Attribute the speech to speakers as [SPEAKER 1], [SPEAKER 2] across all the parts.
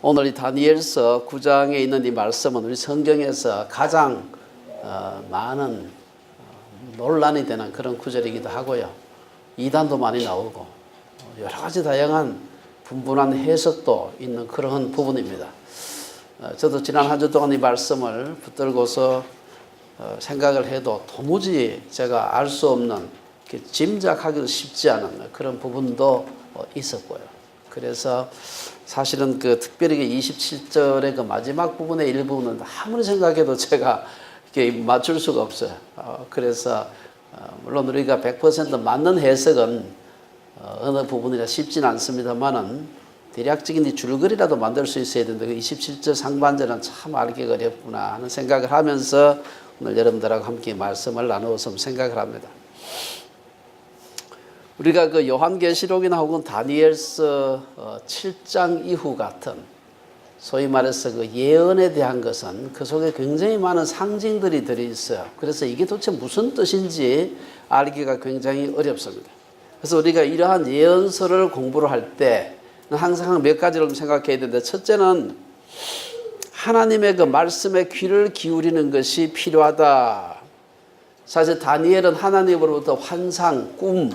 [SPEAKER 1] 오늘 이 다니엘서 9장에 있는 이 말씀은 우리 성경에서 가장 많은 논란이 되는 그런 구절이기도 하고요. 이단도 많이 나오고 여러 가지 다양한 분분한 해석도 있는 그런 부분입니다. 저도 지난 한 주 동안 이 말씀을 붙들고서 생각을 해도 도무지 제가 알 수 없는, 짐작하기도 쉽지 않은 그런 부분도 있었고요. 그래서 사실은 특별히 27절의 그 마지막 부분의 일부는 아무리 생각해도 제가 이렇게 맞출 수가 없어요. 그래서 물론 우리가 100% 맞는 해석은 어느 부분이라 쉽지는 않습니다만은 대략적인 이 줄거리라도 만들 수 있어야 되는데 그 27절 상반절은 참 알기가 어렵구나 하는 생각을 하면서 오늘 여러분들하고 함께 말씀을 나누어서 생각을 합니다. 우리가 그 요한계시록이나 혹은 다니엘서 7장 이후 같은 소위 말해서 그 예언에 대한 것은 그 속에 굉장히 많은 상징들이 들어있어요. 그래서 이게 도대체 무슨 뜻인지 알기가 굉장히 어렵습니다. 그래서 우리가 이러한 예언서를 공부를 할 때 항상 몇 가지를 생각해야 되는데, 첫째는 하나님의 그 말씀에 귀를 기울이는 것이 필요하다. 사실 다니엘은 하나님으로부터 환상, 꿈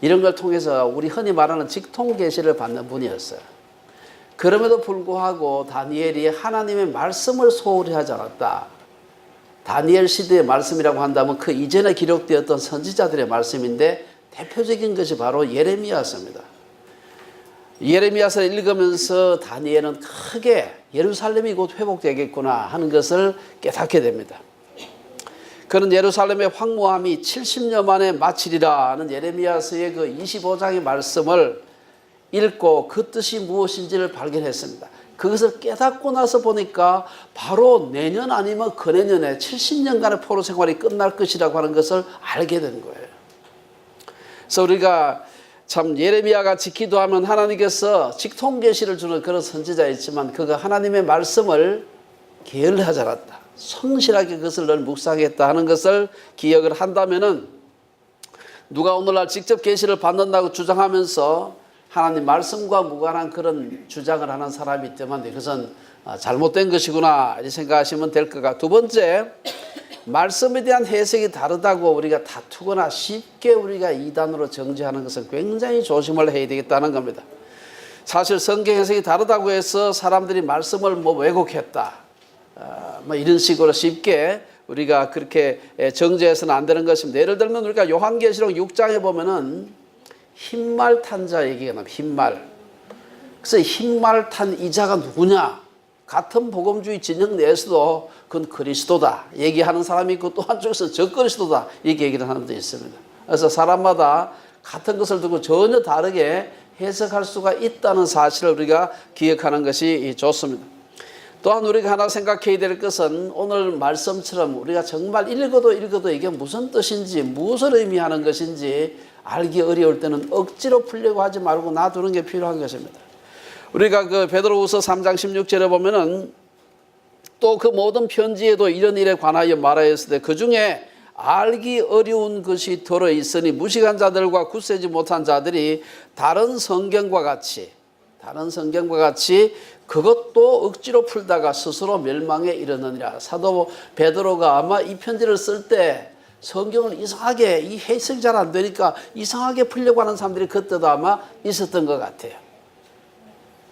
[SPEAKER 1] 이런 걸 통해서 우리 흔히 말하는 직통 계시를 받는 분이었어요. 그럼에도 불구하고 다니엘이 하나님의 말씀을 소홀히 하지 않았다. 다니엘 시대의 말씀이라고 한다면 그 이전에 기록되었던 선지자들의 말씀인데 대표적인 것이 바로 예레미야서입니다. 예레미야서를 읽으면서 다니엘은 크게 예루살렘이 곧 회복되겠구나 하는 것을 깨닫게 됩니다. 그는 예루살렘의 황무함이 70년 만에 마치리라는 예레미야서의 그 25장의 말씀을 읽고 그 뜻이 무엇인지를 발견했습니다. 그것을 깨닫고 나서 보니까 바로 내년 아니면 그내년에 70년간의 포로 생활이 끝날 것이라고 하는 것을 알게 된 거예요. 그래서 우리가 참 예레미야 같이 기도하면 하나님께서 직통계시를 주는 그런 선지자였지만 그가 하나님의 말씀을 게을리하지 않았다. 성실하게 그것을 늘 묵상했다 하는 것을 기억을 한다면은, 누가 오늘날 직접 계시를 받는다고 주장하면서 하나님 말씀과 무관한 그런 주장을 하는 사람이 있다면 그것은 잘못된 것이구나 이렇게 생각하시면 될 것 같고, 두 번째, 말씀에 대한 해석이 다르다고 우리가 다투거나 쉽게 우리가 이단으로 정죄하는 것은 굉장히 조심을 해야 되겠다는 겁니다. 사실 성경 해석이 다르다고 해서 사람들이 말씀을 왜곡했다, 이런 식으로 쉽게 우리가 그렇게 정죄해서는 안 되는 것입니다. 예를 들면 우리가 요한계시록 6장에 보면은 흰말 탄 자 얘기가 나옵니다. 흰말. 그래서 흰말 탄 이 자가 누구냐? 같은 복음주의 진영 내에서도 그건 그리스도다 얘기하는 사람이 있고, 또 한쪽에서 저 그리스도다 이렇게 얘기하는 사람도 있습니다. 그래서 사람마다 같은 것을 두고 전혀 다르게 해석할 수가 있다는 사실을 우리가 기억하는 것이 좋습니다. 또한 우리가 하나 생각해야 될 것은 오늘 말씀처럼 우리가 정말 읽어도 이게 무슨 뜻인지, 무엇을 의미하는 것인지 알기 어려울 때는 억지로 풀려고 하지 말고 놔두는 게 필요한 것입니다. 우리가 그 베드로후서 3장 16절에 보면은 또 그 모든 편지에도 이런 일에 관하여 말하였을 때 그 중에 알기 어려운 것이 들어있으니 무식한 자들과 굳세지 못한 자들이 다른 성경과 같이 그것도 억지로 풀다가 스스로 멸망에 이르느니라. 사도 베드로가 아마 이 편지를 쓸 때 성경을 이상하게, 이 해석이 잘 안 되니까 이상하게 풀려고 하는 사람들이 그때도 아마 있었던 것 같아요.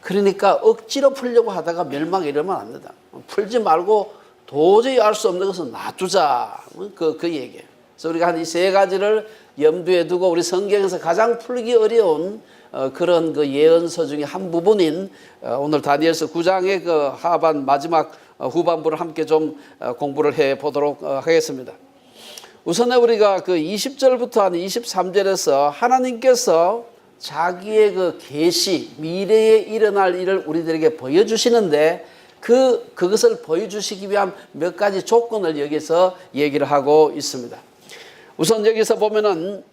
[SPEAKER 1] 그러니까 억지로 풀려고 하다가 멸망에 이르면 안 된다. 풀지 말고 도저히 알 수 없는 것은 놔두자. 그 얘기예요. 그래서 우리가 한 이 세 가지를 염두에 두고 우리 성경에서 가장 풀기 어려운 그런 그 예언서 중에 한 부분인 오늘 다니엘서 9장의 그 하반 마지막 후반부를 함께 좀 공부를 해 보도록 하겠습니다. 우선에 우리가 그 20절부터 한 23절에서 하나님께서 자기의 그 계시, 미래에 일어날 일을 우리들에게 보여주시는데 그것을 보여주시기 위한 몇 가지 조건을 여기서 얘기를 하고 있습니다. 우선 여기서 보면은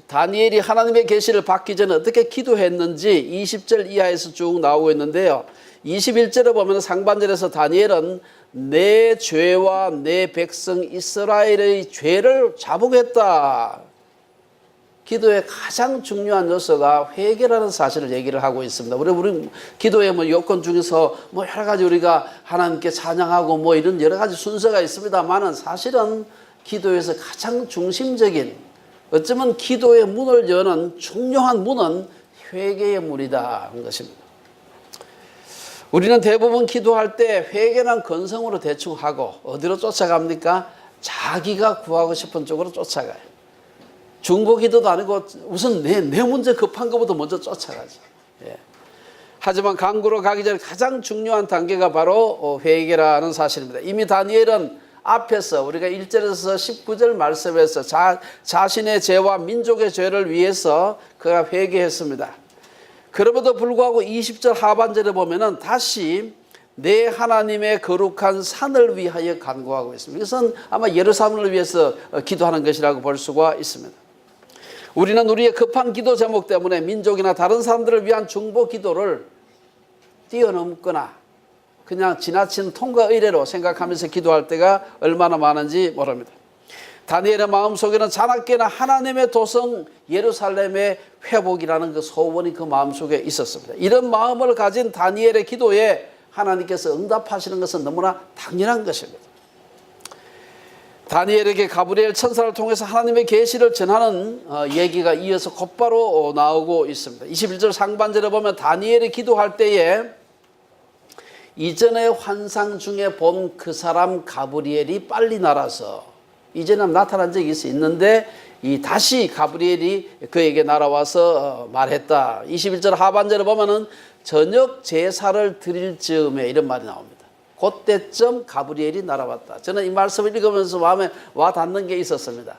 [SPEAKER 1] 다니엘이 하나님의 계시를 받기 전에 어떻게 기도했는지 20절 이하에서 쭉 나오고 있는데요. 21절에 보면 상반절에서 다니엘은 내 죄와 내 백성 이스라엘의 죄를 자복했다. 기도의 가장 중요한 요소가 회개라는 사실을 얘기를 하고 있습니다. 우리 기도의 뭐 요건 중에서 뭐 여러 가지 우리가 하나님께 찬양하고 뭐 이런 여러 가지 순서가 있습니다만은 사실은 기도에서 가장 중심적인, 어쩌면 기도의 문을 여는 중요한 문은 회개의 문이다 하는 것입니다. 우리는 대부분 기도할 때 회개는 건성으로 대충 하고 어디로 쫓아갑니까? 자기가 구하고 싶은 쪽으로 쫓아가요. 중보기도도 아니고 우선 내 문제 급한 것부터 먼저 쫓아가죠. 예. 하지만 강구로 가기 전에 가장 중요한 단계가 바로 회개라는 사실입니다. 이미 다니엘은 앞에서 우리가 1절에서 19절 말씀에서 자신의 죄와 민족의 죄를 위해서 그가 회개했습니다. 그럼에도 불구하고 20절 하반절에 보면은 다시 내 하나님의 거룩한 산을 위하여 간구하고 있습니다. 이것은 아마 예루살렘을 위해서 기도하는 것이라고 볼 수가 있습니다. 우리는 우리의 급한 기도 제목 때문에 민족이나 다른 사람들을 위한 중보 기도를 뛰어넘거나 그냥 지나친 통과 의례로 생각하면서 기도할 때가 얼마나 많은지 모릅니다. 다니엘의 마음속에는 자나깨나 하나님의 도성 예루살렘의 회복이라는 그 소원이 그 마음속에 있었습니다. 이런 마음을 가진 다니엘의 기도에 하나님께서 응답하시는 것은 너무나 당연한 것입니다. 다니엘에게 가브리엘 천사를 통해서 하나님의 계시를 전하는 얘기가 이어서 곧바로 나오고 있습니다. 21절 상반절에 보면 다니엘이 기도할 때에 이전의 환상 중에 본 그 사람 가브리엘이 빨리 날아서, 이전에 나타난 적이 있는데 다시 가브리엘이 그에게 날아와서 말했다. 21절 하반절에 보면은 저녁 제사를 드릴 즈음에 이런 말이 나옵니다. 그때쯤 가브리엘이 날아왔다. 저는 이 말씀을 읽으면서 마음에 와 닿는 게 있었습니다.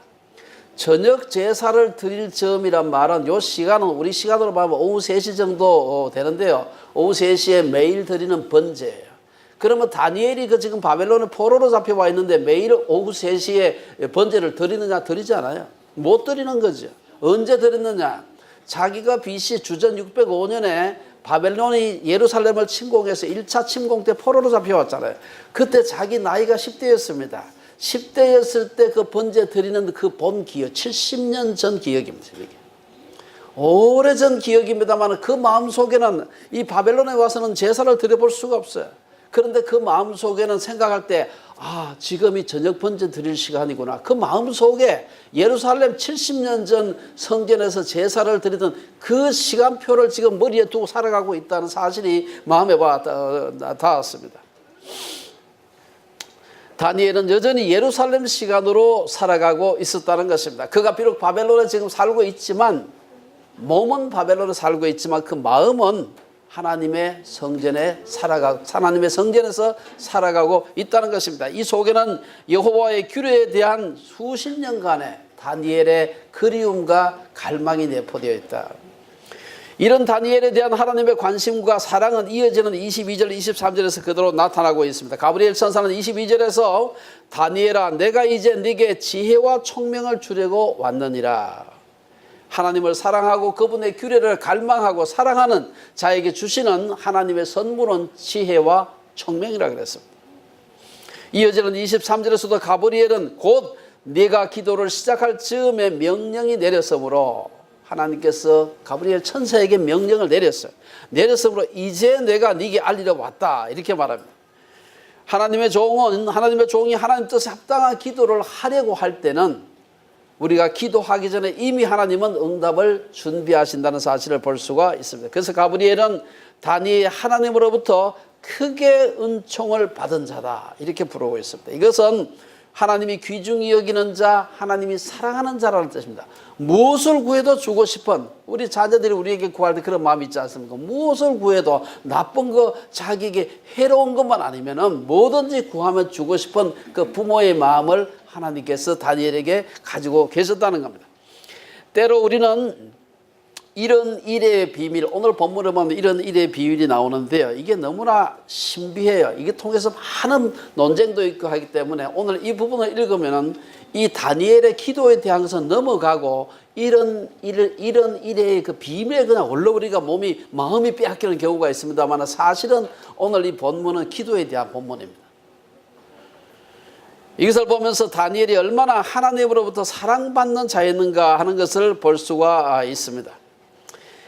[SPEAKER 1] 저녁 제사를 드릴 즈음이란 말은 요 시간은 우리 시간으로 보면 오후 3시 정도 되는데요. 오후 3시에 매일 드리는 번제예요. 그러면 다니엘이 지금 바벨론의 포로로 잡혀와 있는데 매일 오후 3시에 번제를 드리느냐? 드리지 않아요. 못 드리는 거죠. 언제 드렸느냐? 자기가 BC 주전 605년에 바벨론이 예루살렘을 침공해서 1차 침공 때 포로로 잡혀왔잖아요. 그때 자기 나이가 10대였습니다. 10대였을 때 그 번제 드리는 그 본 기억, 70년 전 기억입니다. 오래전 기억입니다만 그 마음속에는 이 바벨론에 와서는 제사를 드려볼 수가 없어요. 그런데 그 마음속에는 생각할 때 지금이 저녁 번제 드릴 시간이구나. 그 마음속에 예루살렘 70년 전 성전에서 제사를 드리던 그 시간표를 지금 머리에 두고 살아가고 있다는 사실이 마음에 닿았습니다. 다니엘은 여전히 예루살렘 시간으로 살아가고 있었다는 것입니다. 그가 비록 바벨론에 지금 살고 있지만, 몸은 바벨론에 살고 있지만 그 마음은 하나님의 성전에서 살아가고 있다는 것입니다. 이 속에는 여호와의 규례에 대한 수십 년간의 다니엘의 그리움과 갈망이 내포되어 있다. 이런 다니엘에 대한 하나님의 관심과 사랑은 이어지는 22절, 23절에서 그대로 나타나고 있습니다. 가브리엘 천사는 22절에서 다니엘아, 내가 이제 네게 지혜와 총명을 주려고 왔느니라. 하나님을 사랑하고 그분의 규례를 갈망하고 사랑하는 자에게 주시는 하나님의 선물은 지혜와 총명이라고 그랬습니다. 이어지는 23절에서도 가브리엘은 곧 네가 기도를 시작할 즈음에 명령이 내렸으므로, 하나님께서 가브리엘 천사에게 명령을 내렸으므로 이제 내가 네게 알리러 왔다, 이렇게 말합니다. 하나님의 종이 하나님 뜻에 합당한 기도를 하려고 할 때는 우리가 기도하기 전에 이미 하나님은 응답을 준비하신다는 사실을 볼 수가 있습니다. 그래서 가브리엘은 다니엘 하나님으로부터 크게 은총을 받은 자다, 이렇게 부르고 있습니다. 이것은 하나님이 귀중히 여기는 자, 하나님이 사랑하는 자라는 뜻입니다. 무엇을 구해도 주고 싶은, 우리 자녀들이 우리에게 구할 때 그런 마음이 있지 않습니까? 무엇을 구해도 나쁜 거, 자기에게 해로운 것만 아니면은 뭐든지 구하면 주고 싶은 그 부모의 마음을 하나님께서 다니엘에게 가지고 계셨다는 겁니다. 때로 우리는 이런 일의 비밀, 오늘 본문에 보면 이런 일의 비밀이 나오는데요. 이게 너무나 신비해요. 이게 통해서 많은 논쟁도 있고 하기 때문에 오늘 이 부분을 읽으면 이 다니엘의 기도에 대한 것은 넘어가고 이런 일의 그 비밀에 그냥 올라오니까 마음이 빼앗기는 경우가 있습니다만, 사실은 오늘 이 본문은 기도에 대한 본문입니다. 이것을 보면서 다니엘이 얼마나 하나님으로부터 사랑받는 자였는가 하는 것을 볼 수가 있습니다.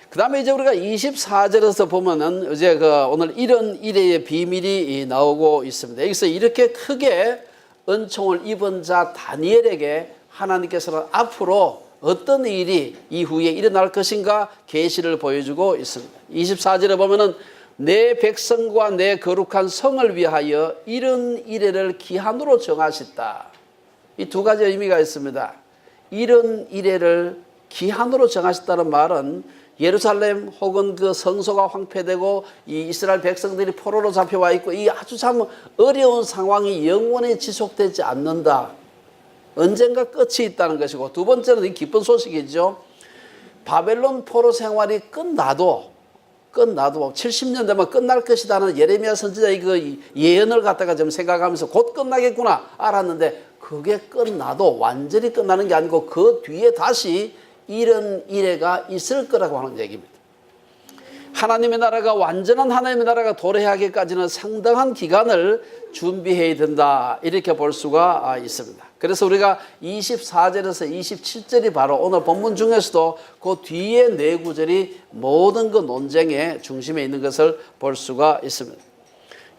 [SPEAKER 1] 그 다음에 이제 우리가 24절에서 보면은 이제 오늘 이런 일의 비밀이 나오고 있습니다. 여기서 이렇게 크게 은총을 입은 자 다니엘에게 하나님께서는 앞으로 어떤 일이 이후에 일어날 것인가 계시를 보여주고 있습니다. 24절에 보면은 내 백성과 내 거룩한 성을 위하여 이런 이래를 기한으로 정하셨다. 이 두 가지 의미가 있습니다. 이런 이래를 기한으로 정하셨다는 말은 예루살렘 혹은 그 성소가 황폐되고 이 이스라엘 백성들이 포로로 잡혀와 있고 이 아주 참 어려운 상황이 영원히 지속되지 않는다. 언젠가 끝이 있다는 것이고, 두 번째는 이 기쁜 소식이죠. 바벨론 포로 생활이 끝나도 70년 되면 끝날 것이다는 예레미야 선지자의 그 예언을 갖다가 좀 생각하면서 곧 끝나겠구나 알았는데, 그게 끝나도 완전히 끝나는 게 아니고 그 뒤에 다시 이런 이래가 있을 거라고 하는 얘기입니다. 하나님의 나라가 완전한 하나님의 나라가 도래하기까지는 상당한 기간을 준비해야 된다, 이렇게 볼 수가 있습니다. 그래서 우리가 24절에서 27절이 바로 오늘 본문 중에서도 그 뒤에 네 구절이 모든 그 논쟁의 중심에 있는 것을 볼 수가 있습니다.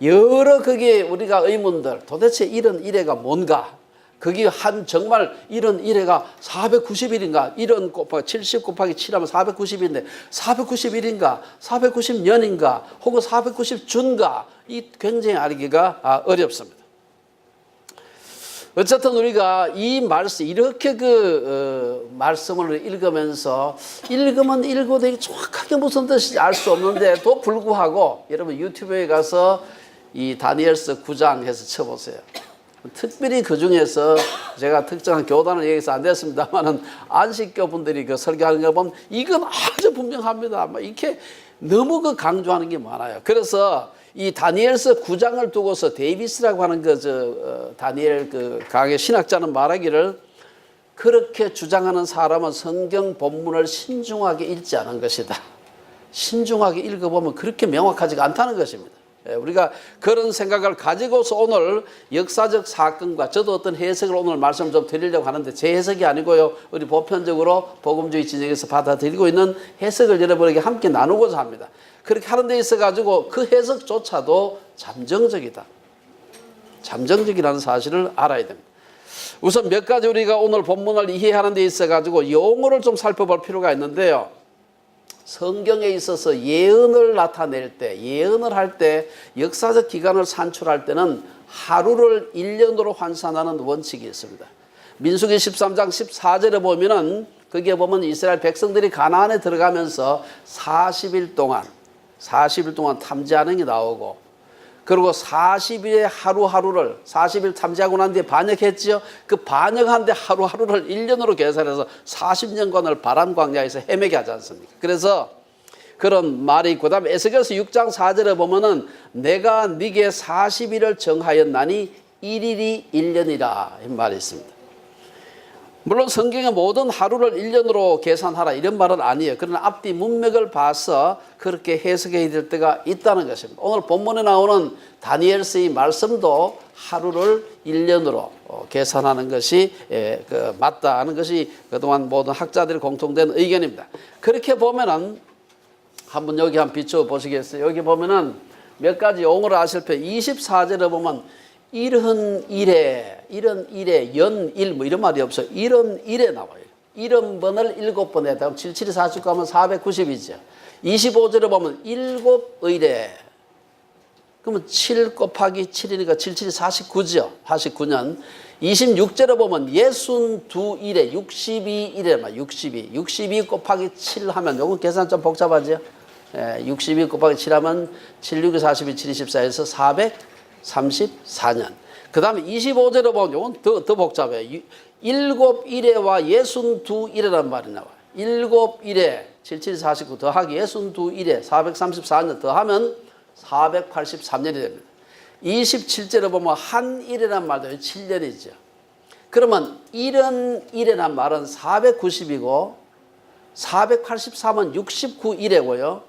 [SPEAKER 1] 여러 거기에 우리가 의문들, 도대체 이런 이래가 뭔가, 그게 정말 이런 이래가 490일인가, 이런 70 곱하기 7하면 490일인데 490일인가 490년인가 혹은 490주인가, 이 굉장히 알기가 어렵습니다. 어쨌든 우리가 이 말씀, 이렇게 말씀을 읽으면서 읽으면 읽어도 정확하게 무슨 뜻인지 알 수 없는데도 불구하고 여러분 유튜브에 가서 이 다니엘서 9장 해서 쳐보세요. 특별히 그 중에서 제가 특정한 교단을 얘기해서 안 됐습니다만은 안식교 분들이 그 설교하는 거 보면 이건 아주 분명합니다. 이렇게 너무 강조하는 게 많아요. 그래서 이 다니엘서 9장을 두고서 데이비스라고 하는 다니엘 강의 신학자는 말하기를, 그렇게 주장하는 사람은 성경 본문을 신중하게 읽지 않은 것이다. 신중하게 읽어보면 그렇게 명확하지가 않다는 것입니다. 우리가 그런 생각을 가지고서 오늘 역사적 사건과, 저도 어떤 해석을 오늘 말씀 좀 드리려고 하는데 제 해석이 아니고요, 우리 보편적으로 복음주의 진영에서 받아들이고 있는 해석을 여러분에게 함께 나누고자 합니다. 그렇게 하는 데 있어 가지고 그 해석조차도 잠정적이다, 잠정적이라는 사실을 알아야 됩니다. 우선 몇 가지 우리가 오늘 본문을 이해하는 데 있어 가지고 용어를 좀 살펴볼 필요가 있는데요. 성경에 있어서 예언을 나타낼 때, 예언을 할 때, 역사적 기간을 산출할 때는 하루를 1년으로 환산하는 원칙이 있습니다. 민수기 13장 14절에 보면은, 거기에 보면 이스라엘 백성들이 가나안에 들어가면서 40일 동안 탐지하는 게 나오고, 그리고 40일의 하루하루를 40일 탐지하고 난 뒤에 반역했지요. 그 반역한 데 하루하루를 1년으로 계산해서 40년간을 바람 광야에서 헤매게 하지 않습니까? 그래서 그런 말이 있고, 그다음에 에스겔서 6장 4절에 보면은 내가 네게 40일을 정하였나니 1일이 1년이라 이 말이 있습니다. 물론 성경의 모든 하루를 1년으로 계산하라 이런 말은 아니에요. 그러나 앞뒤 문맥을 봐서 그렇게 해석해야 될 때가 있다는 것입니다. 오늘 본문에 나오는 다니엘서의 말씀도 하루를 1년으로 계산하는 것이 맞다는 것이 그동안 모든 학자들이 공통된 의견입니다. 그렇게 보면은 한번 여기 한번 비춰 보시겠어요? 여기 보면은 몇 가지 용어를 아실 거예요. 24절에 보면 이런 일에, 연일 뭐 이런 말이 없어요. 이런 일에 나와요. 이런 번을 7번 했다. 77이 49 하면 490이죠. 25절에 보면 7의례. 그러면 7 곱하기 7이니까 77이 49죠. 49년. 26절에 보면 62일에 62일에 62 곱하기 7 하면 요건 계산 좀 복잡하죠. 62 곱하기 7 하면 7, 6, 42, 7, 24에서 434년. 그 다음에 25절에 보면 이건 더 복잡해요. 7일에와 62일이라는 말이 나와요. 7일에 77, 49 더하기 62일에 434년 더하면 483년이 됩니다. 27절에 보면 한일이라는 말도 7년이죠. 그러면 이런 일이라는 말은 490이고 483은 69일이고요.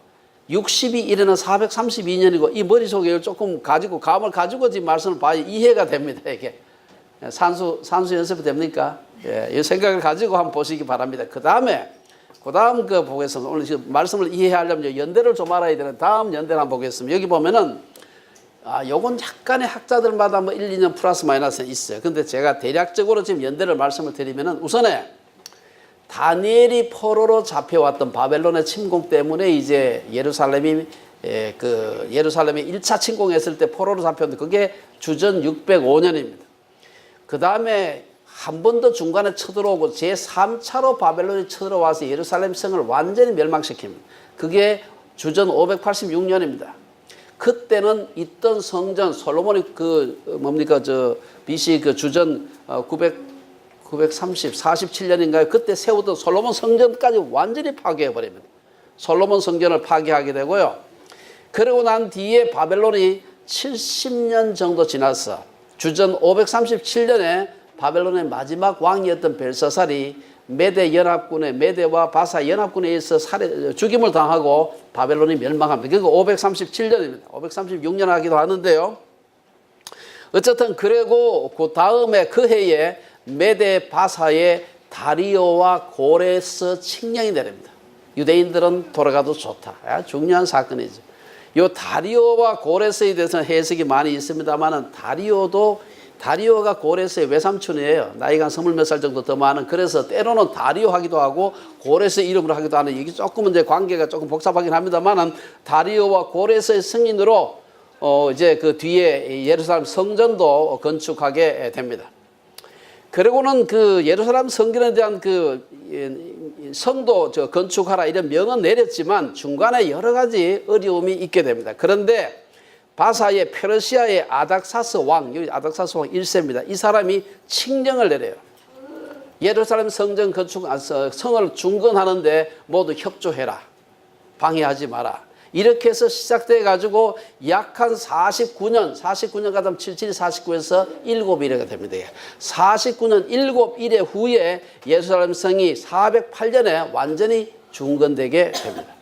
[SPEAKER 1] 62일에는 432년이고 이 머릿속에 조금 감을 가지고 지금 말씀을 봐야 이해가 됩니다. 이게 산수 연습이 됩니까? 예, 이 생각을 가지고 한번 보시기 바랍니다. 그 다음 그 보겠습니다. 오늘 지금 말씀을 이해하려면 연대를 좀 알아야 되는 다음 연대를 한번 보겠습니다. 여기 보면은 요건 약간의 학자들마다 뭐 1, 2년 플러스 마이너스는 있어요. 근데 제가 대략적으로 지금 연대를 말씀을 드리면은 우선에 다니엘이 포로로 잡혀왔던 바벨론의 침공 때문에 이제 예루살렘이 1차 침공했을 때 포로로 잡혔는데 그게 주전 605년입니다. 그 다음에 한 번 더 중간에 쳐들어오고 제3차로 바벨론이 쳐들어와서 예루살렘 성을 완전히 멸망시킵니다. 그게 주전 586년입니다. 그때는 있던 성전 솔로몬이 BC 주전 47년인가요? 그때 세우던 솔로몬 성전까지 완전히 파괴해버립니다. 솔로몬 성전을 파괴하게 되고요. 그러고 난 뒤에 바벨론이 70년 정도 지나서 주전 537년에 바벨론의 마지막 왕이었던 벨사살이 메대와 바사 연합군에 의해서 죽임을 당하고 바벨론이 멸망합니다. 그게 537년입니다. 536년 하기도 하는데요. 어쨌든 그리고 그 다음에 그 해에 메대 바사의 다리오와 고레스 칙령이 내립니다. 유대인들은 돌아가도 좋다. 중요한 사건이죠. 이 다리오와 고레스에 대해서는 해석이 많이 있습니다만 다리오가 고레스의 외삼촌이에요. 나이가 20몇 살 정도 더 많은. 그래서 때로는 다리오 하기도 하고 고레스 이름으로 하기도 하는, 이게 조금은 이제 관계가 조금 복잡하긴 합니다만 다리오와 고레스의 승인으로 이제 그 뒤에 예루살렘 성전도 건축하게 됩니다. 그리고는 그 예루살렘 성전에 대한 그 성도 건축하라 이런 명은 내렸지만 중간에 여러 가지 어려움이 있게 됩니다. 그런데 바사의 페르시아의 아닥사스 왕, 여기 아닥사스 왕 1세입니다. 이 사람이 칙령을 내려요. 예루살렘 성전 성을 중건하는데 모두 협조해라. 방해하지 마라. 이렇게 해서 시작돼 가지고 약 한 49년 가다면 77, 49에서 7일회가 됩니다. 49년 7일회 후에 예루살렘 성이 408년에 완전히 중건되게 됩니다.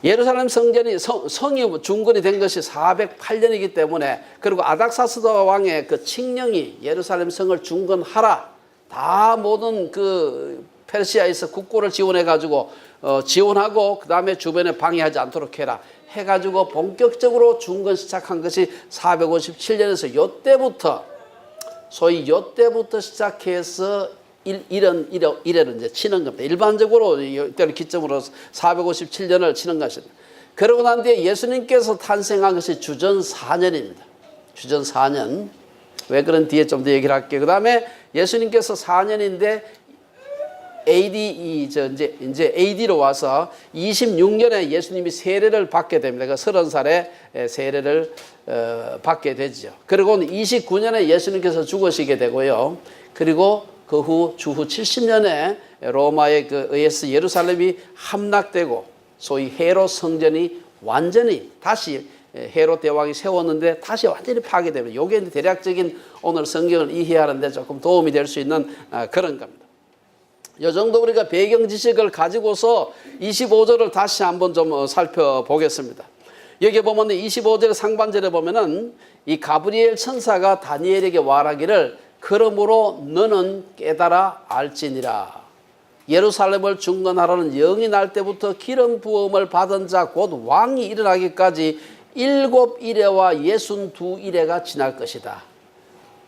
[SPEAKER 1] 예루살렘 성전이 성이 중건이 된 것이 408년이기 때문에, 그리고 아닥사스다 왕의 그 칙령이 예루살렘 성을 중건하라. 다 모든 그 페르시아에서 국고를 지원해 가지고 지원하고 그 다음에 주변에 방해하지 않도록 해라 해가지고 본격적으로 중건 시작한 것이 457년에서 요때부터 소위 요때부터 시작해서 이래를 이제 치는 겁니다. 일반적으로 이때를 기점으로 457년을 치는 것입니다. 그러고 난 뒤에 예수님께서 탄생한 것이 주전 4년입니다. 주전 4년. 왜 그런 뒤에 좀 더 얘기를 할게요. 그 다음에 예수님께서 4년인데 이제 AD로 와서 26년에 예수님이 세례를 받게 됩니다. 그 30살에 세례를 받게 되죠. 그리고 29년에 예수님께서 죽으시게 되고요. 그리고 그 후 주후 70년에 로마에 의해서 예루살렘이 함락되고 소위 헤롯 성전이 완전히 다시 헤롯 대왕이 세웠는데 다시 완전히 파괴됩니다. 이게 대략적인 오늘 성경을 이해하는데 조금 도움이 될 수 있는 그런 겁니다. 이 정도 우리가 배경 지식을 가지고서 25절을 다시 한번 좀 살펴보겠습니다. 여기 보면 25절 상반절에 보면은 이 가브리엘 천사가 다니엘에게 말하기를 그러므로 너는 깨달아 알지니라. 예루살렘을 중건하라는 영이 날 때부터 기름 부음을 받은 자 곧 왕이 일어나기까지 7일회와 62일회가 지날 것이다.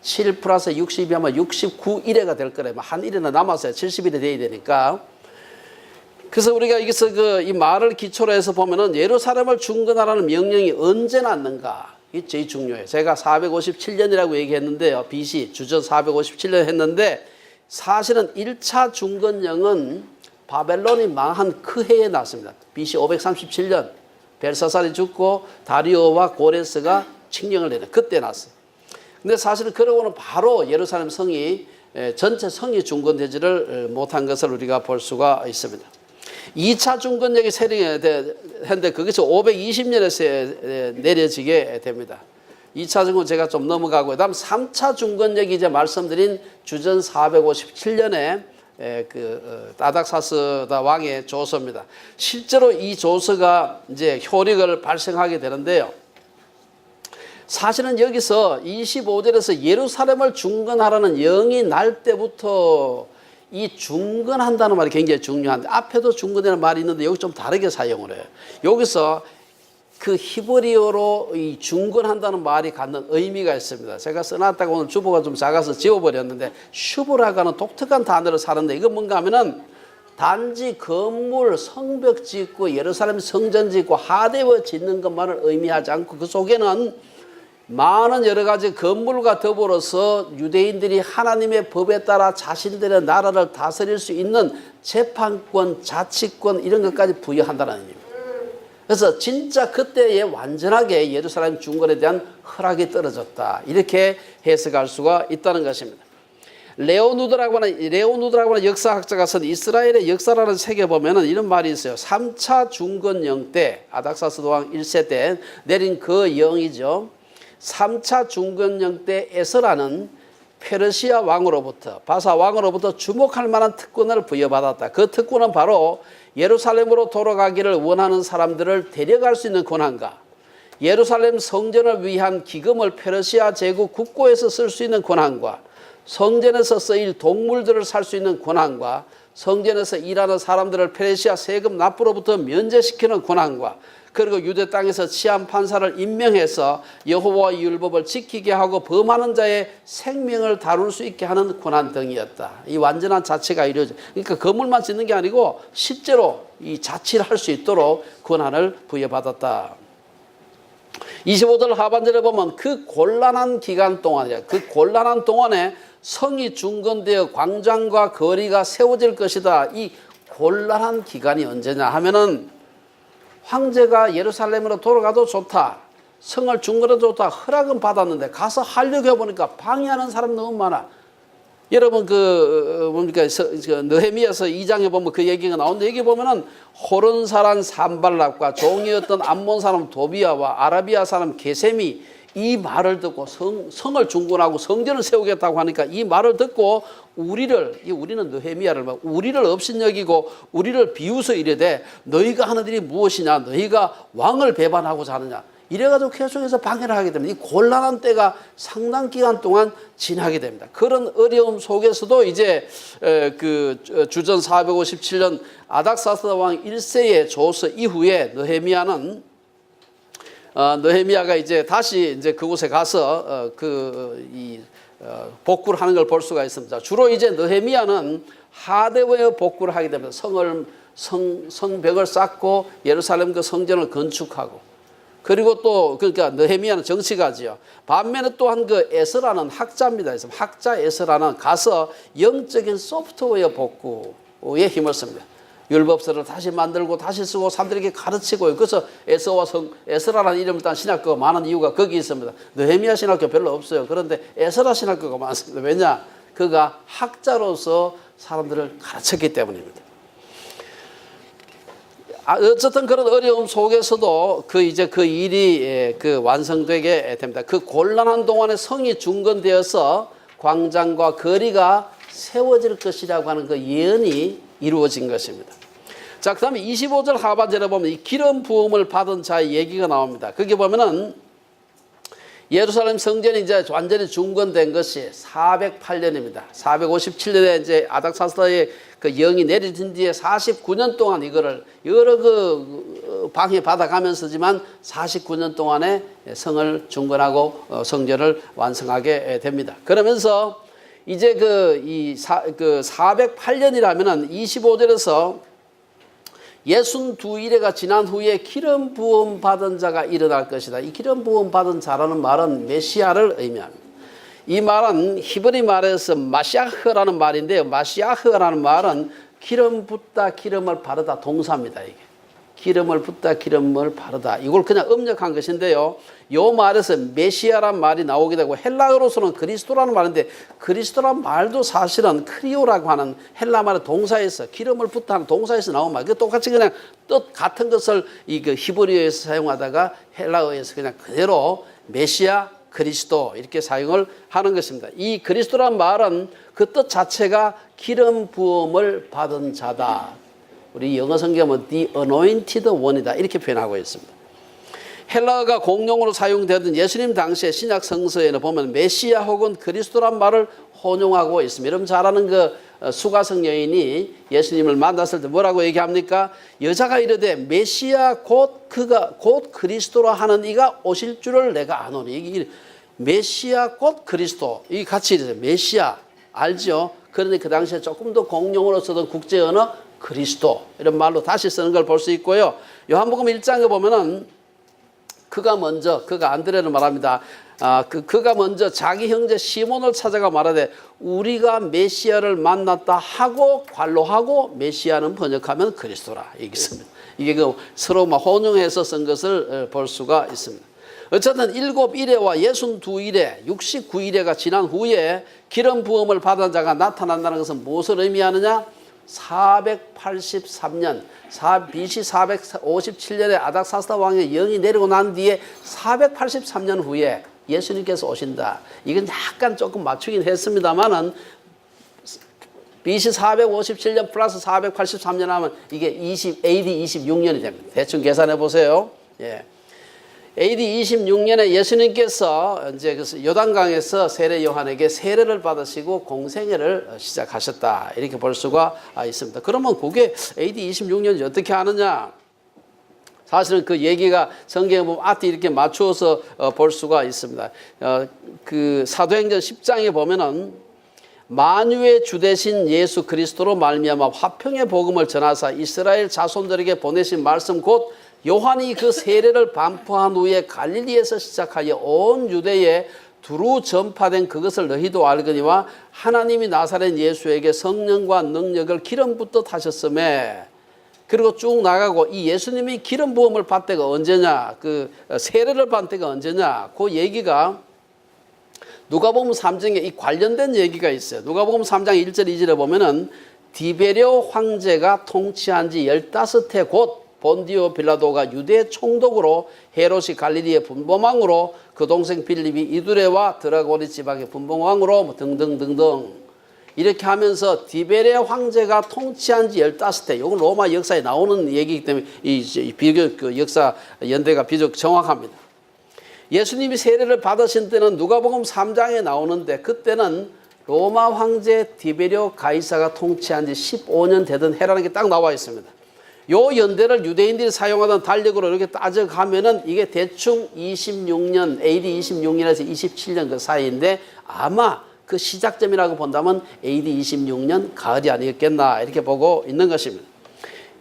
[SPEAKER 1] 7 플러스 60이 아마 69일회가 될 거래요. 한 일회는 남았어요. 70일이 돼야 되니까. 그래서 우리가 여기서 이 말을 기초로 해서 보면은 예루살렘을 중건하라는 명령이 언제 났는가? 이게 제일 중요해요. 제가 457년이라고 얘기했는데요. BC 주전 457년 했는데 사실은 1차 중건령은 바벨론이 망한 그 해에 났습니다. BC 537년 벨사살이 죽고 다리오와 고레스가 칙령을 내는 그때 났어요. 근데 사실은 그러고는 바로 예루살렘 성이 전체 성이 중건되지를 못한 것을 우리가 볼 수가 있습니다. 2차 중건령이 세력했는데 거기서 520년에 내려지게 됩니다. 2차 중건 제가 좀 넘어가고 그다음 3차 중건령이 이제 말씀드린 주전 457년에 아닥사스다 왕의 조서입니다. 실제로 이 조서가 이제 효력을 발생하게 되는데요. 사실은 여기서 25절에서 예루살렘을 중건하라는 영이 날 때부터 이 중건한다는 말이 굉장히 중요한데, 앞에도 중건이라는 말이 있는데 여기 좀 다르게 사용을 해요. 여기서 그 히브리어로 이 중건한다는 말이 갖는 의미가 있습니다. 제가 써놨다가 오늘 주보가 좀 작아서 지워버렸는데, 슈브라고 하는 독특한 단어를 사는데, 이건 뭔가 하면은 단지 건물, 성벽 짓고 예루살렘 성전 짓고 하대워 짓는 것만을 의미하지 않고, 그 속에는 많은 여러 가지 건물과 더불어서 유대인들이 하나님의 법에 따라 자신들의 나라를 다스릴 수 있는 재판권, 자치권 이런 것까지 부여한다는 의미입니다. 그래서 진짜 그때에 완전하게 예루살렘 중건에 대한 허락이 떨어졌다, 이렇게 해석할 수가 있다는 것입니다. 레오누드라고 하는 역사학자가 쓴 이스라엘의 역사라는 책에 보면은 이런 말이 있어요. 3차 중건령 때, 아닥사스 왕 1세 때 내린 그 영이죠. 3차 중건령 때 에스라는 페르시아 왕으로부터, 바사 왕으로부터 주목할 만한 특권을 부여받았다. 그 특권은 바로 예루살렘으로 돌아가기를 원하는 사람들을 데려갈 수 있는 권한과 예루살렘 성전을 위한 기금을 페르시아 제국 국고에서 쓸 수 있는 권한과 성전에서 쓰일 동물들을 살 수 있는 권한과 성전에서 일하는 사람들을 페르시아 세금 납부로부터 면제시키는 권한과, 그리고 유대 땅에서 치안 판사를 임명해서 여호와의 율법을 지키게 하고 범하는 자의 생명을 다룰 수 있게 하는 권한 등이었다. 이 완전한 자치가 이루어져. 그러니까 건물만 짓는 게 아니고 실제로 이 자치를 할 수 있도록 권한을 부여받았다. 25절 하반절에 보면 그 곤란한 기간 동안에, 그 곤란한 동안에 성이 중건되어 광장과 거리가 세워질 것이다. 이 곤란한 기간이 언제냐 하면은, 황제가 예루살렘으로 돌아가도 좋다, 성을 중건해도 좋다, 허락은 받았는데 가서 하려고 해보니까 방해하는 사람 너무 많아. 여러분 뭡니까, 느헤미야서 2장에 보면 그 얘기가 나오는데, 여기 보면은 호른 사람 산발락과 종이었던 암몬 사람 도비아와 아라비아 사람 게셈이 이 말을 듣고 성을 중건하고 성전을 세우겠다고 하니까 이 말을 듣고 우리는 느헤미야를 우리를 업신여기고 우리를 비웃어 이르되 너희가 하는 일이 무엇이냐, 너희가 왕을 배반하고자 하느냐, 이래가지고 계속해서 방해를 하게 됩니다. 이 곤란한 때가 상당 기간 동안 지나게 됩니다. 그런 어려움 속에서도 이제 그 주전 457년 아닥사스 왕 1세의 조서 이후에 느헤미야가 이제 다시 이제 그곳에 가서 복구를 하는 걸 볼 수가 있습니다. 주로 이제 느헤미야는 하대웨어 복구를 하게 됩니다. 성벽을 쌓고 예루살렘 그 성전을 건축하고, 그리고 또 그러니까 느헤미야는 정치가지요. 반면에 또한 그 에스라는 학자입니다. 학자 에스라는 가서 영적인 소프트웨어 복구에 힘을 씁니다. 율법서를 다시 만들고 다시 쓰고 사람들에게 가르치고요. 그래서 에스라라는 이름을 딴 신학교가 많은 이유가 거기 있습니다. 느헤미야 신학교 별로 없어요. 그런데 에스라 신학교가 많습니다. 왜냐? 그가 학자로서 사람들을 가르쳤기 때문입니다. 어쨌든 그런 어려움 속에서도 그 일이 완성되게 됩니다. 그 곤란한 동안에 성이 중건되어서 광장과 거리가 세워질 것이라고 하는 그 예언이 이루어진 것입니다. 자, 그 다음에 25절 하반절에 보면 이 기름 부음을 받은 자의 얘기가 나옵니다. 거기 보면은 예루살렘 성전이 이제 완전히 중건된 것이 408년입니다. 457년에 이제 아닥사스다의 그 영이 내려진 뒤에 49년 동안 이거를 여러 방해 받아가면서지만 49년 동안에 성을 중건하고 성전을 완성하게 됩니다. 그러면서 이제 408년이라면은 25절에서 62일에가 지난 후에 기름 부음 받은 자가 일어날 것이다. 이 기름 부음 받은 자라는 말은 메시아를 의미합니다. 이 말은 히브리 말에서 마시아흐라는 말인데요. 마시아흐라는 말은 기름 붓다, 기름을 바르다 동사입니다. 이게 기름을 붓다, 기름을 바르다. 이걸 그냥 음력한 것인데요. 이 말에서 메시아란 말이 나오게 되고, 헬라어로서는 그리스도라는 말인데, 그리스도란 말도 사실은 크리오라고 하는 헬라 말의 동사에서 기름을 붓다 하는 동사에서 나온 말. 그 똑같이 그냥 뜻 같은 것을 히브리어에서 사용하다가 헬라어에서 그냥 그대로 메시아, 그리스도 이렇게 사용을 하는 것입니다. 이 그리스도란 말은 그 뜻 자체가 기름 부음을 받은 자다. 우리 영어 성경은 The Anointed One이다 이렇게 표현하고 있습니다. 헬라어가 공용어로 사용되던 예수님 당시의 신약 성서에는 보면 메시아 혹은 그리스도란 말을 혼용하고 있습니다. 여러분 잘 아는 그 수가성 여인이 예수님을 만났을 때 뭐라고 얘기합니까? 여자가 이르되 메시아 곧 그리스도라 하는 이가 오실 줄을 내가 아노니. 이게 메시아 곧 그리스도. 이 같이 이르세요. 메시아 알죠? 그런데 그 당시에 조금 더 공용어로 쓰던 국제 언어 그리스도 이런 말로 다시 쓰는 걸 볼 수 있고요. 요한복음 1장에 보면은 그가 안드레를 말합니다. 그가 먼저 자기 형제 시몬을 찾아가 말하되 우리가 메시아를 만났다 하고 관로하고 메시아는 번역하면 그리스도라 얘기했습니다. 이게 그 서로 막 혼용해서 쓴 것을 볼 수가 있습니다. 어쨌든 7일에와 62일에 69일에가 지난 후에 기름 부음을 받은 자가 나타난다는 것은 무엇을 의미하느냐? 483년 BC 457년에 아닥사스다 왕의 영이 내리고 난 뒤에 483년 후에 예수님께서 오신다. 이건 약간 조금 맞추긴 했습니다만은 BC 457년 플러스 483년 하면 이게 AD 26년이 됩니다. 대충 계산해 보세요. 예. AD 26년에 예수님께서 이제 요단강에서 세례 요한에게 세례를 받으시고 공생애를 시작하셨다. 이렇게 볼 수가 있습니다. 그러면 그게 AD 26년이 어떻게 하느냐? 사실은 그 얘기가 성경에 보면 앞뒤 이렇게 맞추어서 볼 수가 있습니다. 그 사도행전 10장에 보면은 만유의 주 되신 예수 그리스도로 말미암아 화평의 복음을 전하사 이스라엘 자손들에게 보내신 말씀 곧 요한이 그 세례를 반포한 후에 갈릴리에서 시작하여 온 유대에 두루 전파된 그것을 너희도 알거니와 하나님이 나사렛 예수에게 성령과 능력을 기름 붓듯 하셨음에 그리고 쭉 나가고 이 예수님이 기름 부음을 받을 때가 언제냐 그 세례를 받을 때가 언제냐 그 얘기가 누가복음 3장에 이 관련된 얘기가 있어요. 누가복음 3장 1절 2절에 보면은 디베레오 황제가 통치한 지 15해 곧 본디오 빌라도가 유대 총독으로 헤롯이 갈릴리의 분봉왕으로 그 동생 빌립이 이두레와 드라고니 지방의 분봉왕으로 뭐 등등등등 이렇게 하면서 디베레 황제가 통치한 지 15해. 이건 로마 역사에 나오는 얘기이기 때문에 이 비교 그 역사 연대가 비교적 정확합니다. 예수님이 세례를 받으신 때는 누가복음 3장에 나오는데 그때는 로마 황제 디베레오 가이사가 통치한 지 15년 되던 해라는 게 딱 나와 있습니다. 요 연대를 유대인들이 사용하던 달력으로 이렇게 따져가면은 이게 대충 26년, AD 26년에서 27년 그 사이인데 아마 그 시작점이라고 본다면 AD 26년 가을이 아니었겠나 이렇게 보고 있는 것입니다.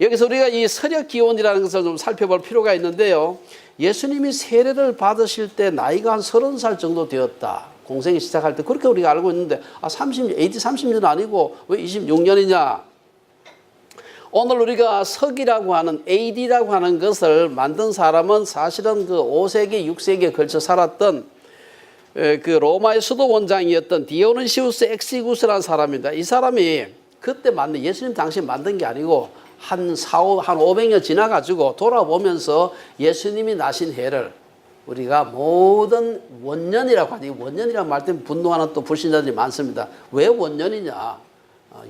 [SPEAKER 1] 여기서 우리가 이 서력 기원이라는 것을 좀 살펴볼 필요가 있는데요. 예수님이 세례를 받으실 때 나이가 한 30살 정도 되었다. 공생이 시작할 때 그렇게 우리가 알고 있는데 AD 30년 아니고 왜 26년이냐? 오늘 우리가 서기라고 하는 AD라고 하는 것을 만든 사람은 사실은 그 5세기, 6세기에 걸쳐 살았던 그 로마의 수도 원장이었던 디오니시우스 엑시구스라는 사람입니다. 이 사람이 그때 만든 예수님 당시에 만든 게 아니고 한 500년 지나가지고 돌아보면서 예수님이 나신 해를 우리가 모든 원년이라고 하니 원년이라는 말 때문에 분노하는 또 불신자들이 많습니다. 왜 원년이냐?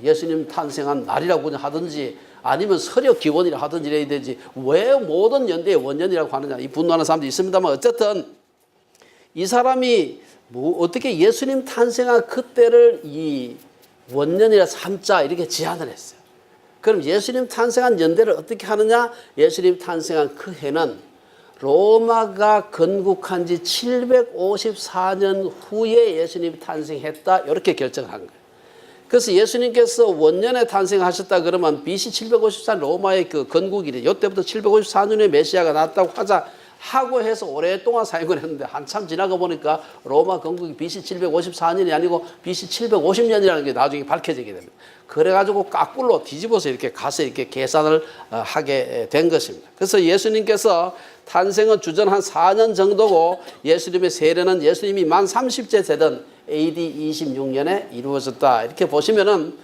[SPEAKER 1] 예수님 탄생한 날이라고 하든지 아니면 서력 기원이라 하든지 이래야 되지 왜 모든 연대에 원년이라고 하느냐 이 분노하는 사람도 있습니다만 어쨌든 이 사람이 어떻게 예수님 탄생한 그때를 이 원년이라 삼자 이렇게 제안을 했어요. 그럼 예수님 탄생한 연대를 어떻게 하느냐? 예수님 탄생한 그 해는 로마가 건국한 지 754년 후에 예수님이 탄생했다 이렇게 결정한 거예요. 그래서 예수님께서 원년에 탄생하셨다 그러면 BC 754년 로마의 그 건국이래. 이때부터 754년에 메시아가 났다고 하자 하고 해서 오랫동안 사용을 했는데 한참 지나가 보니까 로마 건국이 BC 754년이 아니고 BC 750년이라는 게 나중에 밝혀지게 됩니다. 그래가지고 까꿀로 뒤집어서 이렇게 가서 이렇게 계산을 하게 된 것입니다. 그래서 예수님께서 탄생은 주전 한 4년 정도고 예수님의 세례는 예수님이 만 30세 되던 AD 26년에 이루어졌다. 이렇게 보시면은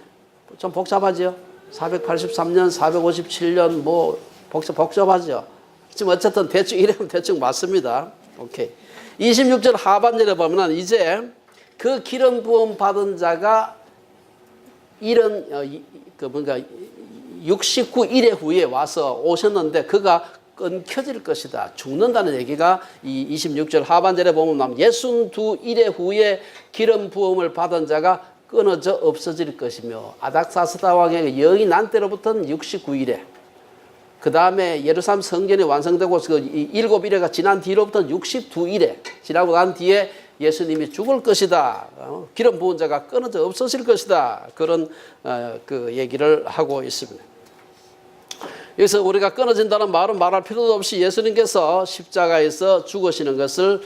[SPEAKER 1] 좀 복잡하죠. 483년, 457년 뭐 복잡하죠. 지금 어쨌든 대충 이러면 대충 맞습니다. 오케이. 26절 하반절에 보면은 이제 그 기름 부음 받은 자가 이런 69일에 후에 와서 오셨는데 그가 끊겨질 것이다. 죽는다는 얘기가 이 26절 하반절에 보면 62일의 후에 기름 부음을 받은 자가 끊어져 없어질 것이며 아닥사스다 왕의 영이 난 때로부터는 69일에 그 다음에 예루살렘 성전이 완성되고 그 7일회가 지난 뒤로부터는 62일에 지나고 난 뒤에 예수님이 죽을 것이다. 기름 부은 자가 끊어져 없어질 것이다. 그런 그 얘기를 하고 있습니다. 여기서 우리가 끊어진다는 말은 말할 필요도 없이 예수님께서 십자가에서 죽으시는 것을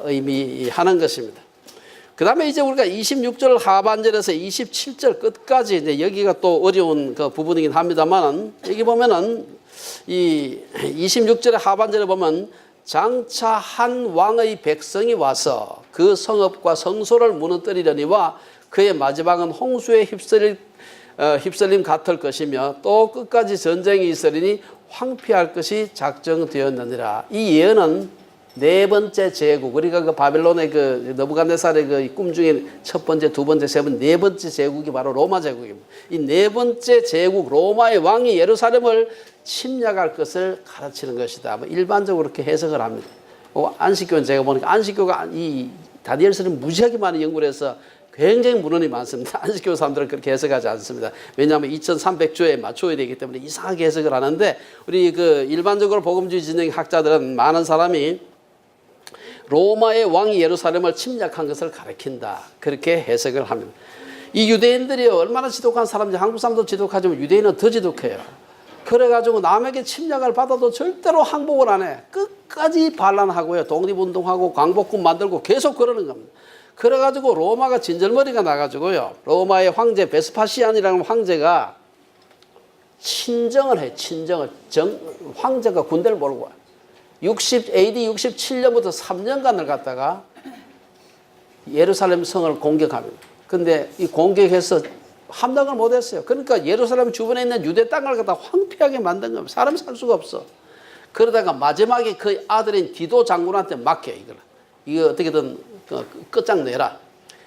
[SPEAKER 1] 의미하는 것입니다. 그 다음에 이제 우리가 26절 하반절에서 27절 끝까지 이제 여기가 또 어려운 그 부분이긴 합니다만 여기 보면은 이 26절의 하반절에 보면 장차 한 왕의 백성이 와서 그 성읍과 성소를 무너뜨리려니와 그의 마지막은 홍수에 휩쓸림 같을 것이며 또 끝까지 전쟁이 있으리니 황폐할 것이 작정되었느니라. 이 예언은 네 번째 제국, 우리가 그 바벨론의 그 느부갓네살의 그 꿈 중에 첫 번째, 두 번째, 세 번째, 네 번째 제국이 바로 로마 제국입니다. 이 네 번째 제국 로마의 왕이 예루살렘을 침략할 것을 가르치는 것이다. 뭐 일반적으로 그렇게 해석을 합니다. 안식교는 제가 보니까 안식교가 이 다니엘서를 무지하게 많이 연구를 해서 굉장히 문헌이 많습니다. 안식교 사람들은 그렇게 해석하지 않습니다. 왜냐하면 2300조에 맞춰야 되기 때문에 이상하게 해석을 하는데 우리 그 일반적으로 복음주의 진영 학자들은 많은 사람이 로마의 왕이 예루살렘을 침략한 것을 가리킨다. 그렇게 해석을 합니다. 이 유대인들이 얼마나 지독한 사람인지 한국 사람도 지독하지만 유대인은 더 지독해요. 그래가지고 남에게 침략을 받아도 절대로 항복을 안 해. 끝까지 반란하고요. 독립운동하고 광복군 만들고 계속 그러는 겁니다. 그래가지고 로마가 진절머리가 나가지고요. 로마의 황제 베스파시안이라는 황제가 친정을 해. 친정을. 황제가 군대를 몰고 와요. AD 67년부터 3년간을 갖다가 예루살렘 성을 공격합니다. 근데 이 공격해서 함락을 못했어요. 그러니까 예루살렘 주변에 있는 유대 땅을 갖다 황폐하게 만든 겁니다. 사람 살 수가 없어. 그러다가 마지막에 그 아들인 디도 장군한테 맡겨 이걸. 이거 어떻게든 끝장내라.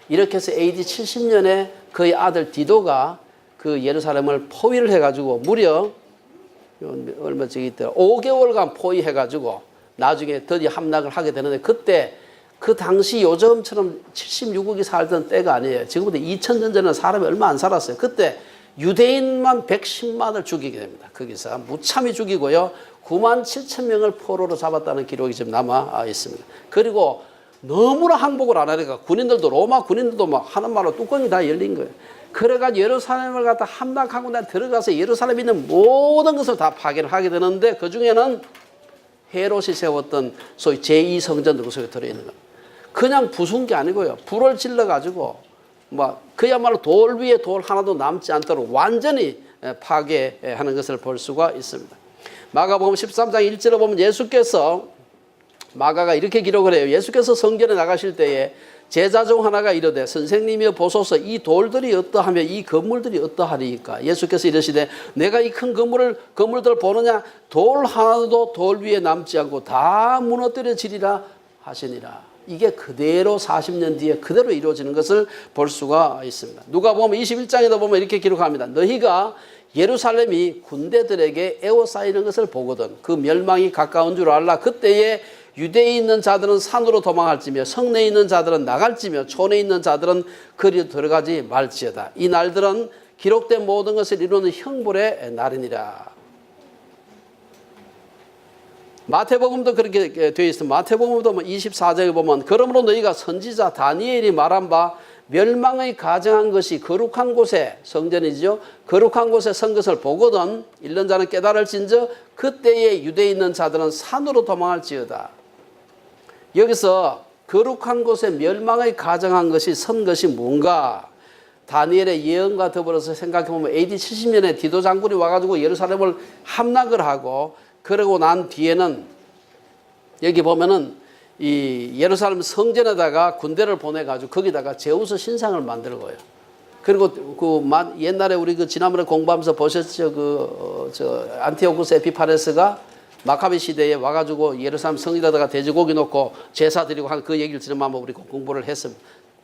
[SPEAKER 1] 이렇게 해서 AD 70년에 그의 아들 디도가 그 예루살렘을 포위를 해가지고 무려 얼마 전에 있더라 5개월간 포위해가지고 나중에 드디어 함락을 하게 되는데 그때 그 당시 요즘처럼 76억이 살던 때가 아니에요. 지금부터 2000년 전에는 사람이 얼마 안 살았어요. 그때 유대인만 110만을 죽이게 됩니다. 거기서 무참히 죽이고요. 9만 7천 명을 포로로 잡았다는 기록이 지금 남아 있습니다. 그리고 너무나 항복을 안 하니까 군인들도 로마 군인들도 막 하는 말로 뚜껑이 다 열린 거예요. 그래가 예루살렘을 갖다 함락하고 난 들어가서 예루살렘에 있는 모든 것을 다 파괴를 하게 되는데 그 중에는 헤롯이 세웠던 소위 제2성전도 그 속에 들어있는 겁니다. 그냥 부순 게 아니고요. 불을 질러가지고 막 그야말로 돌 위에 돌 하나도 남지 않도록 완전히 파괴하는 것을 볼 수가 있습니다. 마가복음 13장 1절에 보면 예수께서 마가가 이렇게 기록을 해요. 예수께서 성전에 나가실 때에 제자 중 하나가 이르되 선생님이여 보소서 이 돌들이 어떠하며 이 건물들이 어떠하리이까. 예수께서 이르시되 내가 이 큰 건물들 보느냐 돌 하나도 돌 위에 남지 않고 다 무너뜨려지리라 하시니라. 이게 그대로 40년 뒤에 그대로 이루어지는 것을 볼 수가 있습니다. 누가복음 21장에도 보면 이렇게 기록합니다. 너희가 예루살렘이 군대들에게 에워싸이는 것을 보거든 그 멸망이 가까운 줄 알라. 그때에 유대에 있는 자들은 산으로 도망할지며 성내에 있는 자들은 나갈지며 촌에 있는 자들은 거리로 들어가지 말지어다. 이 날들은 기록된 모든 것을 이루는 형벌의 날이니라. 마태복음도 그렇게 되어 있습니다. 마태복음도 24장에 보면 그러므로 너희가 선지자 다니엘이 말한 바 멸망의 가정한 것이 거룩한 곳에 성전이죠. 거룩한 곳에 선 것을 보거든 읽는 자는 깨달을진저 그때에 유대에 있는 자들은 산으로 도망할지어다. 여기서 거룩한 곳에 멸망의 가정한 것이 선 것이 뭔가 다니엘의 예언과 더불어서 생각해보면 AD 70년에 디도 장군이 와가지고 예루살렘을 함락을 하고 그러고 난 뒤에는 여기 보면은 이 예루살렘 성전에다가 군대를 보내가지고 거기다가 제우스 신상을 만들고요. 그리고 그 옛날에 우리 그 지난번에 공부하면서 보셨죠? 안티오쿠스 에피파네스가 마카비 시대에 와가지고 예루살렘 성전에다가 돼지고기 놓고 제사 드리고 한 그 얘기를 들으면 한번 우리 공부를 했습니다.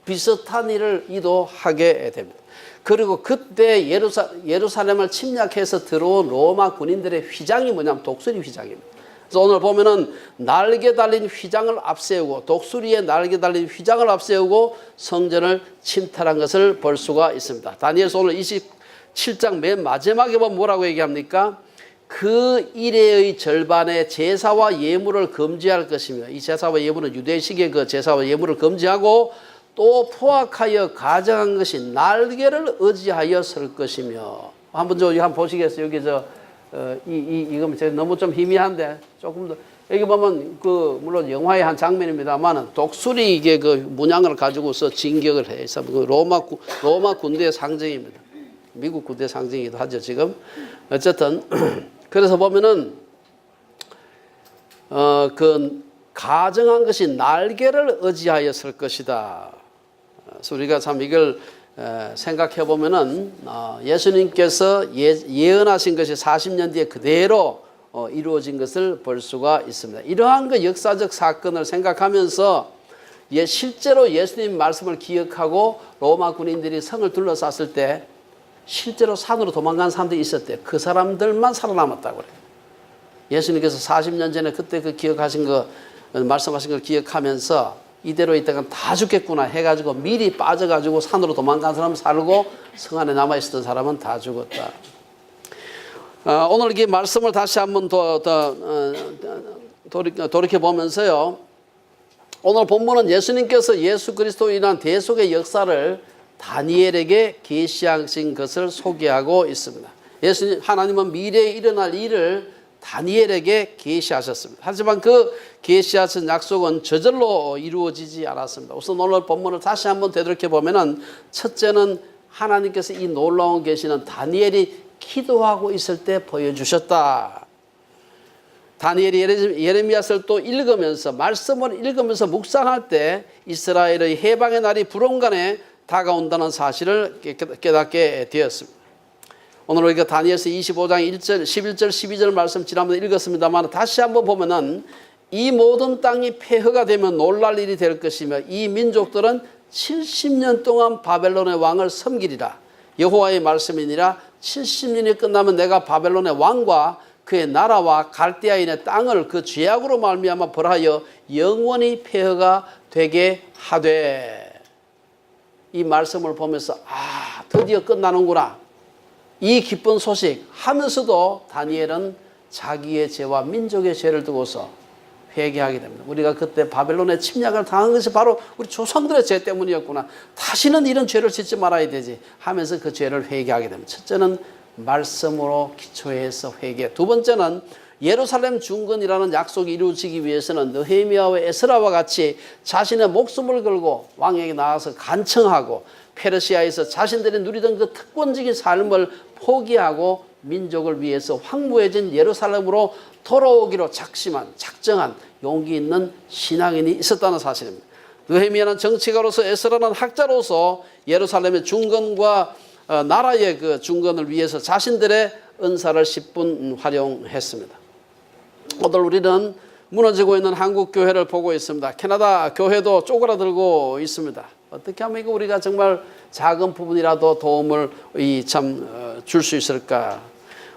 [SPEAKER 1] 비슷한 일을 이도 하게 됩니다. 그리고 그때 예루살렘을 침략해서 들어온 로마 군인들의 휘장이 뭐냐면 독수리 휘장입니다. 그래서 오늘 보면은 날개 달린 휘장을 앞세우고 독수리에 날개 달린 휘장을 앞세우고 성전을 침탈한 것을 볼 수가 있습니다. 다니엘서 오늘 27장 맨 마지막에 보면 뭐라고 얘기합니까? 그 일회의 절반의 제사와 예물을 금지할 것이며, 이 제사와 예물은 유대식의 그 제사와 예물을 금지하고 또 포악하여 가정한 것이 날개를 의지하여 설 것이며. 한번 한번 보시겠어요? 여기 이거 너무 좀 희미한데 조금 더 여기 보면 그 물론 영화의 한 장면입니다만은 독수리 이게 그 문양을 가지고서 진격을 해서 그 로마 군대의 상징입니다. 미국 군대 상징이기도 하죠 지금. 어쨌든 그래서 보면은 그 가정한 것이 날개를 의지하여 설 것이다. 그래서 우리가 참 이걸 생각해 보면은 예수님께서 예언하신 것이 40년 뒤에 그대로 이루어진 것을 볼 수가 있습니다. 이러한 그 역사적 사건을 생각하면서 실제로 예수님 말씀을 기억하고 로마 군인들이 성을 둘러쌌을 때 실제로 산으로 도망간 사람들이 있었대요. 그 사람들만 살아남았다고 그래요. 예수님께서 40년 전에 그때 그 기억하신 거 말씀하신 걸 기억하면서 이대로 있다가 다 죽겠구나 해가지고 미리 빠져가지고 산으로 도망간 사람은 살고 성 안에 남아있었던 사람은 다 죽었다. 오늘 이 말씀을 다시 한번 돌이켜보면서요. 오늘 본문은 예수님께서 예수 그리스도로 인한 대속의 역사를 다니엘에게 계시하신 것을 소개하고 있습니다. 하나님은 미래에 일어날 일을 다니엘에게 계시하셨습니다. 하지만 그 계시하신 약속은 저절로 이루어지지 않았습니다. 우선 오늘 본문을 다시 한번 되돌이켜 보면은 첫째는 하나님께서 이 놀라운 계시는 다니엘이 기도하고 있을 때 보여주셨다. 다니엘이 예레미야서를 또 읽으면서 말씀을 읽으면서 묵상할 때 이스라엘의 해방의 날이 불온간에 다가온다는 사실을 깨닫게 되었습니다. 오늘 우리가 다니엘서 25장 1절, 11절, 12절 말씀 지난번에 읽었습니다만 다시 한번 보면은 이 모든 땅이 폐허가 되면 놀랄 일이 될 것이며 이 민족들은 70년 동안 바벨론의 왕을 섬기리라. 여호와의 말씀이니라. 70년이 끝나면 내가 바벨론의 왕과 그의 나라와 갈대아인의 땅을 그 죄악으로 말미암아 벌하여 영원히 폐허가 되게 하되. 이 말씀을 보면서 드디어 끝나는구나. 이 기쁜 소식 하면서도 다니엘은 자기의 죄와 민족의 죄를 두고서 회개하게 됩니다. 우리가 그때 바벨론의 침략을 당한 것이 바로 우리 조상들의 죄 때문이었구나. 다시는 이런 죄를 짓지 말아야 되지 하면서 그 죄를 회개하게 됩니다. 첫째는 말씀으로 기초해서 회개. 두 번째는 예루살렘 중건이라는 약속이 이루어지기 위해서는 느헤미야와 에스라와 같이 자신의 목숨을 걸고 왕에게 나가서 간청하고 페르시아에서 자신들이 누리던 그 특권적인 삶을 포기하고 민족을 위해서 황무해진 예루살렘으로 돌아오기로 작정한 용기 있는 신앙인이 있었다는 사실입니다. 느헤미야는 정치가로서 에스라는 학자로서 예루살렘의 중건과 나라의 그 중건을 위해서 자신들의 은사를 10분 활용했습니다. 오늘 우리는 무너지고 있는 한국 교회를 보고 있습니다. 캐나다 교회도 쪼그라들고 있습니다. 어떻게 하면 이거 우리가 정말 작은 부분이라도 도움을 줄 수 있을까?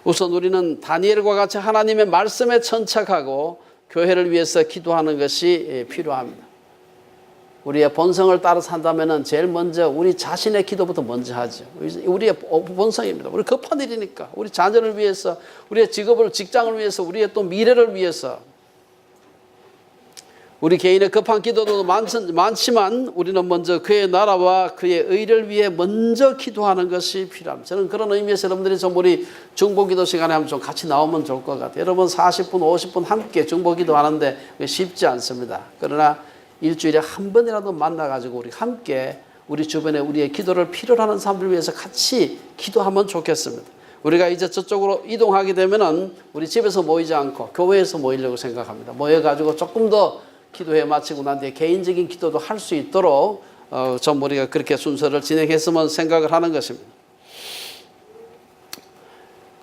[SPEAKER 1] 우선 우리는 다니엘과 같이 하나님의 말씀에 천착하고 교회를 위해서 기도하는 것이 필요합니다. 우리의 본성을 따라 산다면 제일 먼저 우리 자신의 기도부터 먼저 하죠. 우리의 본성입니다. 우리 급한 일이니까 우리 자녀를 위해서, 우리의 직장을 위해서, 우리의 또 미래를 위해서. 우리 개인의 급한 기도도 많지만 우리는 먼저 그의 나라와 그의 의를 위해 먼저 기도하는 것이 필요합니다. 저는 그런 의미에서 여러분들이 좀 우리 중보기도 시간에 한번 좀 같이 나오면 좋을 것 같아요. 여러분 40분, 50분 함께 중보기도 하는데 쉽지 않습니다. 그러나 일주일에 한 번이라도 만나가지고 우리 함께 우리 주변에 우리의 기도를 필요로 하는 사람들을 위해서 같이 기도하면 좋겠습니다. 우리가 이제 저쪽으로 이동하게 되면은 우리 집에서 모이지 않고 교회에서 모이려고 생각합니다. 모여가지고 조금 더 기도회 마치고 난 뒤에 개인적인 기도도 할 수 있도록 좀 우리가 그렇게 순서를 진행했으면 생각을 하는 것입니다.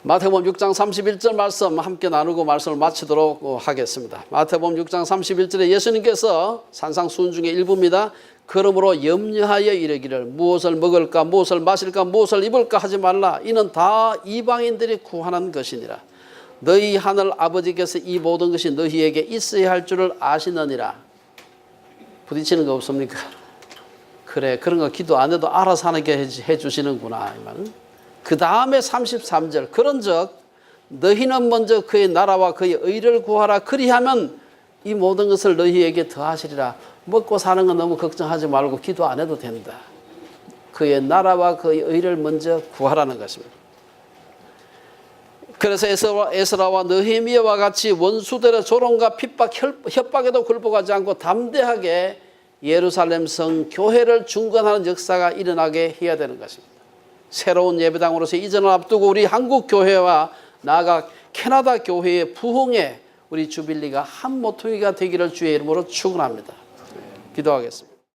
[SPEAKER 1] 마태복음 6장 31절 말씀 함께 나누고 말씀을 마치도록 하겠습니다. 마태복음 6장 31절에 예수님께서 산상수훈 중에 일부입니다. 그러므로 염려하여 이르기를 무엇을 먹을까 무엇을 마실까 무엇을 입을까 하지 말라. 이는 다 이방인들이 구하는 것이니라. 너희 하늘 아버지께서 이 모든 것이 너희에게 있어야 할 줄을 아시느니라. 부딪히는 거 없습니까? 그래, 그런 거 기도 안 해도 알아서 하게 해주시는구나. 그 다음에 33절. 그런즉 너희는 먼저 그의 나라와 그의 의를 구하라. 그리하면 이 모든 것을 너희에게 더하시리라. 먹고 사는 거 너무 걱정하지 말고 기도 안 해도 된다. 그의 나라와 그의 의를 먼저 구하라는 것입니다. 그래서 에스라와 느헤미야와 같이 원수들의 조롱과 핍박, 협박에도 굴복하지 않고 담대하게 예루살렘 성 교회를 중건하는 역사가 일어나게 해야 되는 것입니다. 새로운 예배당으로서 이전을 앞두고 우리 한국 교회와 나아가 캐나다 교회의 부흥에 우리 주빌리가 한 모퉁이가 되기를 주의 이름으로 축원합니다. 기도하겠습니다.